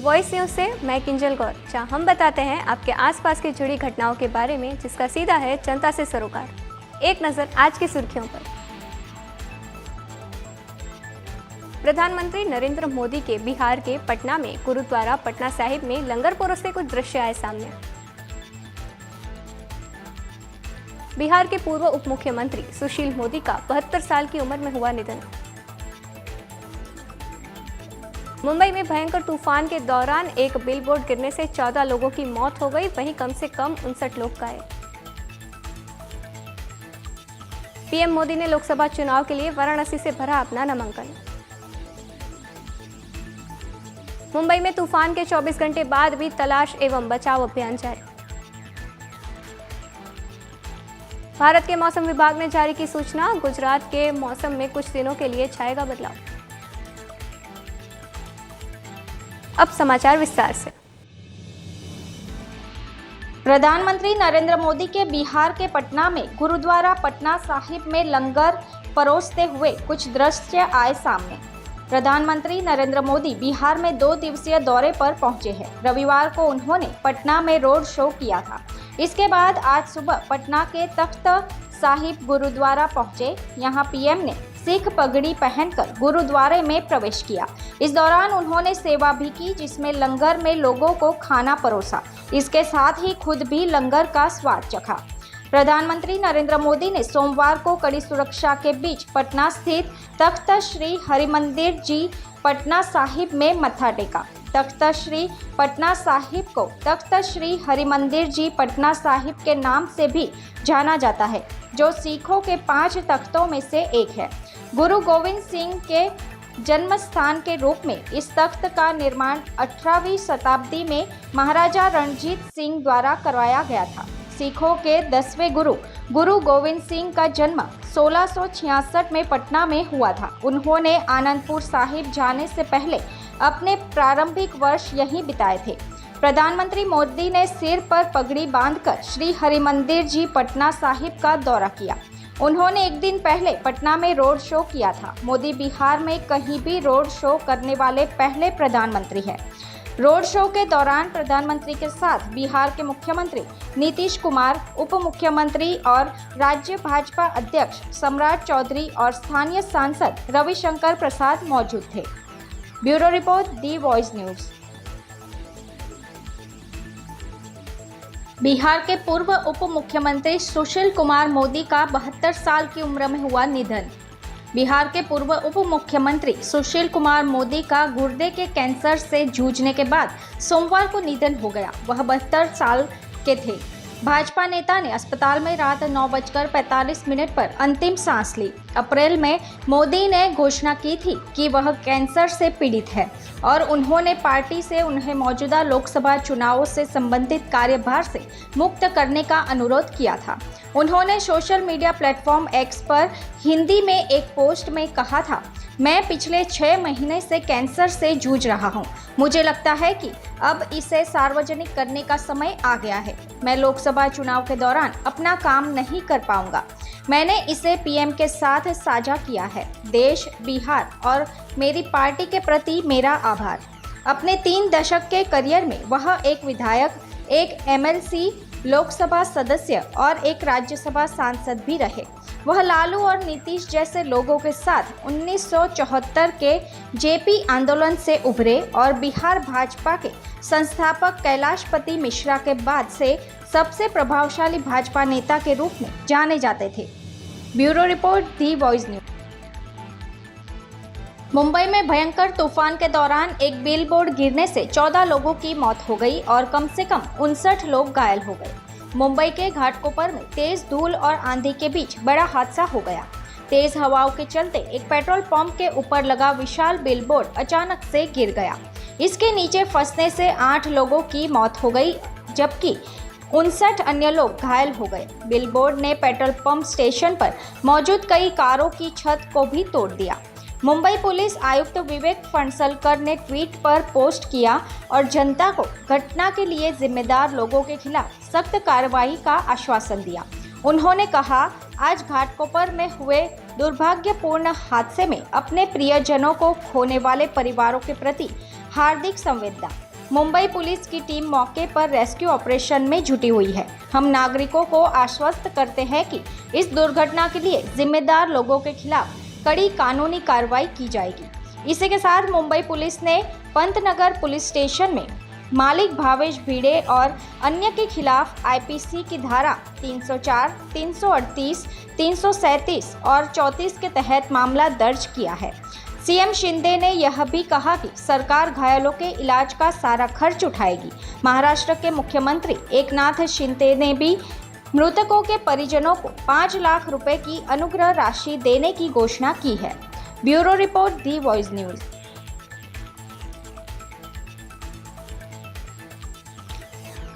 Voice news से मैं किंजल गौर, जहां हम बताते हैं आपके आसपास की जुड़ी घटनाओं के बारे में, जिसका सीधा है जनता से सरोकार। एक नज़र आज की सुर्खियों पर। प्रधानमंत्री नरेंद्र मोदी के बिहार के पटना में गुरुद्वारा पटना साहिब में लंगर परोसते कुछ दृश्य आए सामने। बिहार के पूर्व उप मुख्यमंत्री सुशील मोदी का 72 साल की उम्र में हुआ निधन। मुंबई में भयंकर तूफान के दौरान एक बिलबोर्ड गिरने से 14 लोगों की मौत हो गई, वहीं कम से कम 59 लोग घायल। पीएम मोदी ने लोकसभा चुनाव के लिए वाराणसी से भरा अपना नामांकन। मुंबई में तूफान के 24 घंटे बाद भी तलाश एवं बचाव अभियान जारी। भारत के मौसम विभाग ने जारी की सूचना, गुजरात के मौसम में कुछ दिनों के लिए छाएगा बदलाव। अब समाचार विस्तार से। प्रधानमंत्री नरेंद्र मोदी के बिहार के पटना में गुरुद्वारा पटना साहिब में लंगर परोसते हुए कुछ दृश्य आए सामने। प्रधानमंत्री नरेंद्र मोदी बिहार में 2 दिवसीय दौरे पर पहुंचे हैं। रविवार को उन्होंने पटना में रोड शो किया था। इसके बाद आज सुबह पटना के तख्त साहिब गुरुद्वारा पहुंचे। यहां पीएम ने सिख पगड़ी पहनकर गुरुद्वारे में प्रवेश किया। इस दौरान उन्होंने सेवा भी की, जिसमें लंगर में लोगों को खाना परोसा। इसके साथ ही खुद भी लंगर का स्वाद चखा। प्रधानमंत्री नरेंद्र मोदी ने सोमवार को कड़ी सुरक्षा के बीच पटना स्थित तख्त श्री हरिमंदिर जी पटना साहिब में मत्था टेका। तख्त श्री पटना साहिब को तख्त श्री हरिमंदिर जी पटना साहिब के नाम से भी जाना जाता है, जो सिखों के 5 तख्तों में से एक है। गुरु गोविंद सिंह के जन्म स्थान के रूप में इस तख्त का निर्माण 18वीं शताब्दी में महाराजा रणजीत सिंह द्वारा करवाया गया था। सिखों के 10वें गुरु गुरु गोविंद सिंह का जन्म 1666 में पटना में हुआ था। उन्होंने आनंदपुर साहिब जाने से पहले अपने प्रारंभिक वर्ष यहीं बिताए थे। प्रधानमंत्री मोदी ने सिर पर पगड़ी बांधकर श्री हरिमंदिर जी पटना साहिब का दौरा किया। उन्होंने एक दिन पहले पटना में रोड शो किया था। मोदी बिहार में कहीं भी रोड शो करने वाले पहले प्रधानमंत्री हैं। रोड शो के दौरान प्रधानमंत्री के साथ बिहार के मुख्यमंत्री नीतीश कुमार, उप मुख्यमंत्री और राज्य भाजपा अध्यक्ष सम्राट चौधरी और स्थानीय सांसद रविशंकर प्रसाद मौजूद थे। ब्यूरो रिपोर्ट, दी वॉइस न्यूज़। बिहार के पूर्व उप मुख्यमंत्री सुशील कुमार मोदी का 72 साल की उम्र में हुआ निधन। बिहार के पूर्व उप मुख्यमंत्री सुशील कुमार मोदी का गुर्दे के कैंसर से जूझने के बाद सोमवार को निधन हो गया। वह 72 साल के थे। भाजपा नेता ने अस्पताल में रात 9:45 पर अंतिम सांस ली। अप्रैल में मोदी ने घोषणा की थी कि वह कैंसर से पीड़ित है और उन्होंने पार्टी से उन्हें मौजूदा लोकसभा चुनावों से संबंधित कार्यभार से मुक्त करने का अनुरोध किया था। उन्होंने सोशल मीडिया प्लेटफॉर्म एक्स पर हिंदी में एक पोस्ट में कहा था, मैं पिछले 6 महीने से कैंसर से जूझ रहा हूं। मुझे लगता है कि अब इसे सार्वजनिक करने का समय आ गया है। मैं लोकसभा चुनाव के दौरान अपना काम नहीं कर पाऊंगा। मैंने इसे पीएम के साथ साझा किया है। देश, बिहार और मेरी पार्टी के प्रति मेरा आभार। अपने 3 दशक के करियर में वह एक विधायक, एक एमएलसी, लोकसभा सदस्य और एक राज्यसभा सांसद भी रहे। वह लालू और नीतीश जैसे लोगों के साथ 1974 के जेपी आंदोलन से उभरे और बिहार भाजपा के संस्थापक कैलाशपति मिश्रा के बाद से सबसे प्रभावशाली भाजपा नेता के रूप में जाने जाते थे। ब्यूरो रिपोर्ट, दी वॉइस न्यूज़। मुंबई में भयंकर तूफान के दौरान एक बिलबोर्ड गिरने से 14 लोगों की मौत हो गई और कम से कम 59 लोग घायल हो गए। मुंबई के घाटकोपर में तेज धूल और आंधी के बीच बड़ा हादसा हो गया। तेज हवाओं के चलते एक पेट्रोल पंप के ऊपर लगा विशाल बिलबोर्ड अचानक से गिर गया। इसके नीचे फंसने से 8 लोगों की मौत हो गई, जबकि 59 अन्य लोग घायल हो गए। बिलबोर्ड ने पेट्रोल पंप स्टेशन पर मौजूद कई कारों की छत को भी तोड़ दिया। मुंबई पुलिस आयुक्त विवेक फणसलकर ने ट्वीट पर पोस्ट किया और जनता को घटना के लिए जिम्मेदार लोगों के खिलाफ सख्त कार्रवाई का आश्वासन दिया। उन्होंने कहा, आज घाटकोपर में हुए दुर्भाग्यपूर्ण हादसे में अपने प्रियजनों को खोने वाले परिवारों के प्रति हार्दिक संवेदना। मुंबई पुलिस की टीम मौके पर रेस्क्यू ऑपरेशन में जुटी हुई है। हम नागरिकों को आश्वस्त करते हैं कि इस दुर्घटना के लिए जिम्मेदार लोगों के खिलाफ कड़ी कानूनी कार्रवाई की जाएगी। इसी के साथ मुंबई पुलिस ने पंतनगर पुलिस स्टेशन में मालिक भावेश भिड़े और अन्य के खिलाफ आईपीसी की धारा 304, 338, 337 और 34 के तहत मामला दर्ज किया है। सीएम शिंदे ने यह भी कहा कि सरकार घायलों के इलाज का सारा खर्च उठाएगी। महाराष्ट्र के मुख्यमंत्री एकनाथ शिंदे ने भी मृतकों के परिजनों को 5 लाख रुपए की अनुग्रह राशि देने की घोषणा की है। ब्यूरो रिपोर्ट, दी वॉइस न्यूज।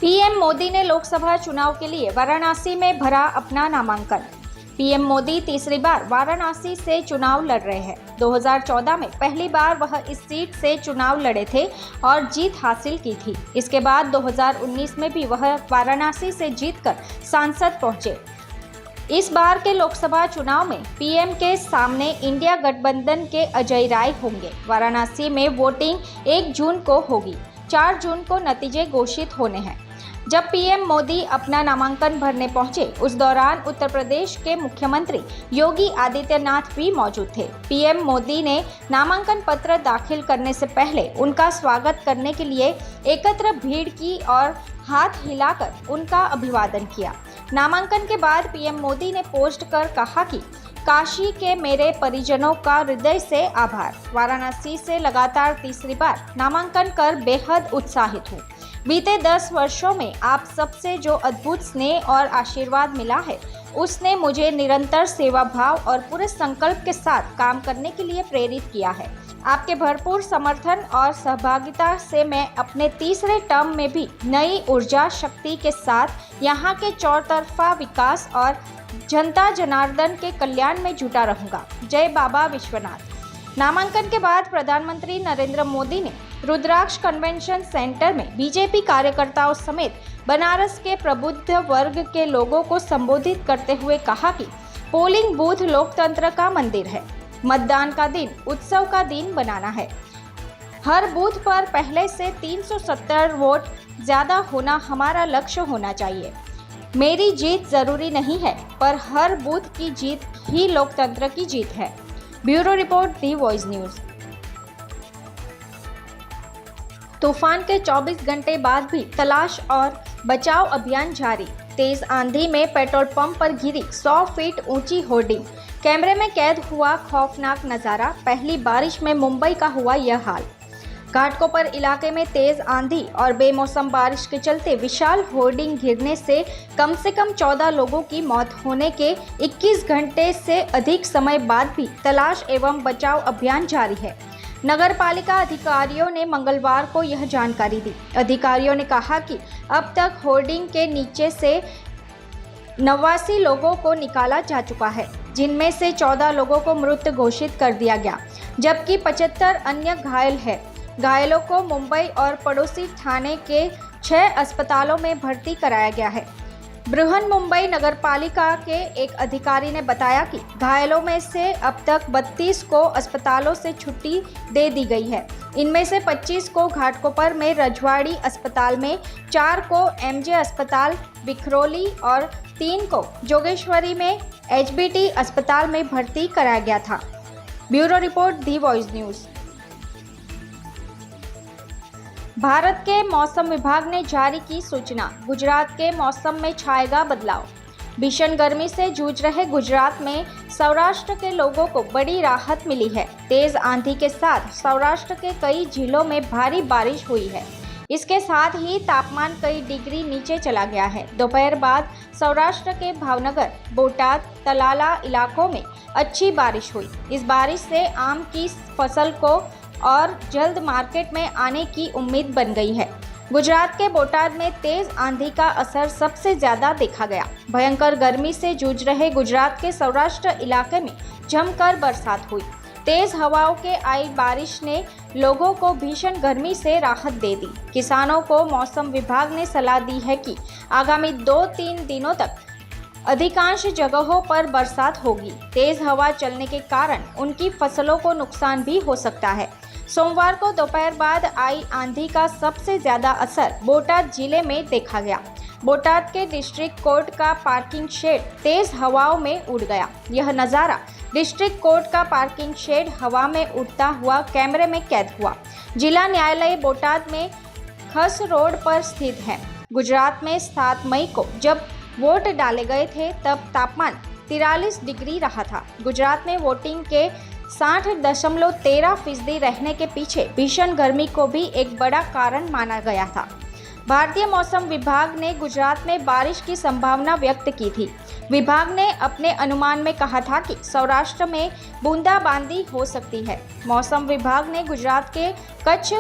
पीएम मोदी ने लोकसभा चुनाव के लिए वाराणसी में भरा अपना नामांकन। पीएम मोदी तीसरी बार वाराणसी से चुनाव लड़ रहे हैं। 2014 में पहली बार वह इस सीट से चुनाव लड़े थे और जीत हासिल की थी। इसके बाद 2019 में भी वह वाराणसी से जीतकर सांसद पहुंचे। इस बार के लोकसभा चुनाव में पीएम के सामने इंडिया गठबंधन के अजय राय होंगे। वाराणसी में वोटिंग 1 जून को होगी। 4 जून को नतीजे घोषित होने हैं। जब पीएम मोदी अपना नामांकन भरने पहुंचे, उस दौरान उत्तर प्रदेश के मुख्यमंत्री योगी आदित्यनाथ भी मौजूद थे। पीएम मोदी ने नामांकन पत्र दाखिल करने से पहले उनका स्वागत करने के लिए एकत्र भीड़ की और हाथ हिलाकर उनका अभिवादन किया। नामांकन के बाद पीएम मोदी ने पोस्ट कर कहा कि काशी के मेरे परिजनों का हृदय से आभार। वाराणसी से लगातार तीसरी बार नामांकन कर बेहद उत्साहित हूँ। बीते 10 वर्षों में आप सबसे जो अद्भुत स्नेह और आशीर्वाद मिला है, उसने मुझे निरंतर सेवा भाव और पूरे संकल्प के साथ काम करने के लिए प्रेरित किया है। आपके भरपूर समर्थन और सहभागिता से मैं अपने तीसरे टर्म में भी नई ऊर्जा शक्ति के साथ यहाँ के चौतरफा विकास और जनता जनार्दन के कल्याण में जुटा रहूंगा। जय बाबा विश्वनाथ। नामांकन के बाद प्रधानमंत्री नरेंद्र मोदी ने रुद्राक्ष कन्वेंशन सेंटर में बीजेपी कार्यकर्ताओं समेत बनारस के प्रबुद्ध वर्ग के लोगों को संबोधित करते हुए कहा कि पोलिंग बूथ लोकतंत्र का मंदिर है। मतदान का दिन उत्सव का दिन बनाना है। हर बूथ पर पहले से 370 वोट ज्यादा होना हमारा लक्ष्य होना चाहिए। मेरी जीत जरूरी नहीं है, पर हर बूथ की जीत ही लोकतंत्र की जीत है। ब्यूरो रिपोर्ट, दी वॉइस न्यूज। तूफान के 24 घंटे बाद भी तलाश और बचाव अभियान जारी। तेज आंधी में पेट्रोल पंप पर गिरी 100 फीट ऊंची होर्डिंग। कैमरे में कैद हुआ खौफनाक नज़ारा। पहली बारिश में मुंबई का हुआ यह हाल। घाटकोपर इलाके में तेज आंधी और बेमौसम बारिश के चलते विशाल होर्डिंग गिरने से कम 14 लोगों की मौत होने के 21 घंटे से अधिक समय बाद भी तलाश एवं बचाव अभियान जारी है। नगर पालिका अधिकारियों ने मंगलवार को यह जानकारी दी। अधिकारियों ने कहा कि अब तक होर्डिंग के नीचे से 89 लोगों को निकाला जा चुका है, जिनमें से 14 लोगों को मृत घोषित कर दिया गया, जबकि 75 अन्य घायल हैं। घायलों को मुंबई और पड़ोसी ठाणे के 6 अस्पतालों में भर्ती कराया गया है। बृहन मुंबई नगर पालिका के एक अधिकारी ने बताया कि घायलों में से अब तक 32 को अस्पतालों से छुट्टी दे दी गई है। इनमें से 25 को घाटकोपर में रजवाड़ी अस्पताल में, 4 को एमजे अस्पताल विखरोली और 3 को जोगेश्वरी में एचबीटी अस्पताल में भर्ती कराया गया था। ब्यूरो रिपोर्ट, दी वॉइस न्यूज। भारत के मौसम विभाग ने जारी की सूचना। गुजरात के मौसम में छाएगा बदलाव। भीषण गर्मी से जूझ रहे गुजरात में सौराष्ट्र के लोगों को बड़ी राहत मिली है। तेज आंधी के साथ सौराष्ट्र के कई जिलों में भारी बारिश हुई है। इसके साथ ही तापमान कई डिग्री नीचे चला गया है। दोपहर बाद सौराष्ट्र के भावनगर, बोटाद, तलाला इलाकों में अच्छी बारिश हुई। इस बारिश से आम की फसल को और जल्द मार्केट में आने की उम्मीद बन गई है। गुजरात के बोटाद में तेज आंधी का असर सबसे ज्यादा देखा गया। भयंकर गर्मी से जूझ रहे गुजरात के सौराष्ट्र इलाके में जमकर बरसात हुई। तेज हवाओं के आई बारिश ने लोगों को भीषण गर्मी से राहत दे दी। किसानों को मौसम विभाग ने सलाह दी है कि आगामी 2-3 दिनों तक अधिकांश जगहों पर बरसात होगी। तेज हवा चलने के कारण उनकी फसलों को नुकसान भी हो सकता है। सोमवार को दोपहर बाद आई आंधी का सबसे ज्यादा असर बोटाद जिले में देखा गया। बोटाद के डिस्ट्रिक्ट कोर्ट का पार्किंग शेड तेज हवाओं में उड़ गया। यह नज़ारा डिस्ट्रिक्ट कोर्ट का पार्किंग शेड हवा में उड़ता हुआ कैमरे में कैद हुआ। जिला न्यायालय बोटाद में खस रोड पर स्थित है। गुजरात में 7 मई को जब वोट डाले गए थे तब तापमान 43 डिग्री रहा था। गुजरात में वोटिंग के 60.13% रहने के पीछे भीषण गर्मी को भी एक बड़ा कारण माना गया था। भारतीय मौसम विभाग ने गुजरात में बारिश की संभावना व्यक्त की थी। विभाग ने अपने अनुमान में कहा था कि सौराष्ट्र में बूंदाबांदी हो सकती है। मौसम विभाग ने गुजरात के कच्छ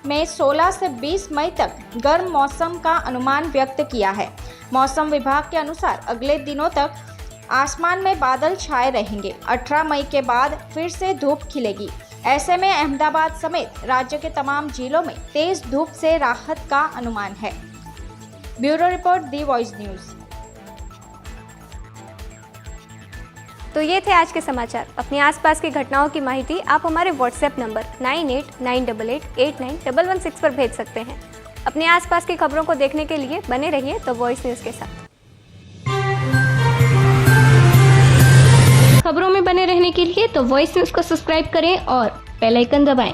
में 16 से 20 मई तक गर्म मौसम का अनुमान व्यक्त किया है। मौसम विभाग के अनुसार अगले दिनों तक आसमान में बादल छाए रहेंगे। 18 मई के बाद फिर से धूप खिलेगी। ऐसे में अहमदाबाद समेत राज्य के तमाम जिलों में तेज धूप से राहत का अनुमान है। ब्यूरो रिपोर्ट, दी वॉइस न्यूज़। तो ये थे आज के समाचार। अपने आसपास की घटनाओं की माहिती आप हमारे व्हाट्सएप नंबर 9898889116 पर भेज सकते हैं। अपने आसपास की खबरों को देखने के लिए बने रहिए द वॉइस न्यूज़ के साथ। खबरों में बने रहने के लिए तो वॉइस न्यूज़ को सब्सक्राइब करें और बेल आइकन दबाएं।